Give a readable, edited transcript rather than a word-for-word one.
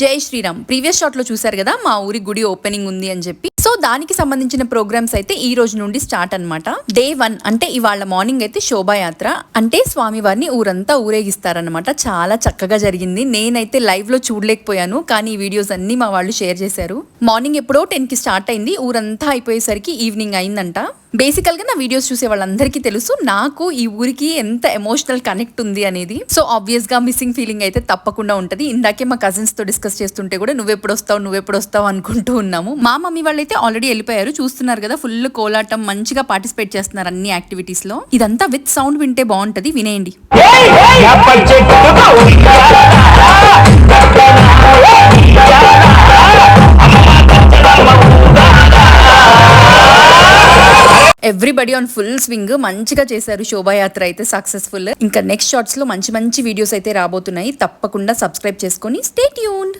జై Sriram. Previous shot లో చూసారు కదా మా ఊరి గుడి ఓపెనింగ్ ఉంది అని చెప్పి. సో దానికి సంబంధించిన ప్రోగ్రామ్స్ అయితే ఈ రోజు నుండి స్టార్ట్ అన్నమాట. డే 1 అంటే ఇవాళ మార్నింగ్ అయితే శోభాయాత్ర అంటే స్వామివారిని ఊరంతా ఊరేగిస్తారనమాట. చాలా చక్కగా జరిగింది. నేనైతే లైవ్ లో చూడలేకపోయాను, కానీ ఈ వీడియోస్ అన్ని మా వాళ్ళు షేర్ చేశారు. మార్నింగ్ ఎప్పుడో 10 కి స్టార్ట్ అయింది, ఊరంతా అయిపోయేసరికి ఈవినింగ్ అయిందంట. బేసికల్ గా నా వీడియోస్ చూసే వాళ్ళందరికీ తెలుసు నాకు ఈ ఊరికి ఎంత ఎమోషనల్ కనెక్ట్ ఉంది అనేది. సో ఆబ్వియస్ గా మిస్సింగ్ ఫీలింగ్ అయితే తప్పకుండా ఉంటది. ఇందాకే మా కజిన్స్ తో డిస్కస్ చేస్తుంటే కూడా నువ్వెప్పుడు వస్తావు అనుకుంటూ ఉన్నాము. మా మమ్మీ వాళ్ళు అయితే ఆల్రెడీ వెళ్ళిపోయారు. చూస్తున్నారు కదా, ఫుల్ కోలాటం, మంచిగా పార్టిసిపేట్ చేస్తున్నారు అన్ని యాక్టివిటీస్ లో. ఇదంతా విత్ సౌండ్ వింటే బాగుంటది, వినేయండి. ఎవ్రీబడి ఆన్ ఫుల్ స్వింగ్, మంచిగా చేశారు. శోభాయాత్ర అయితే సక్సెస్ఫుల్. ఇంకా నెక్స్ట్ షార్ట్స్ లో మంచి మంచి వీడియోస్ అయితే రాబోతున్నాయి. తప్పకుండా సబ్స్క్రైబ్ చేసుకొని స్టే ట్యూన్డ్.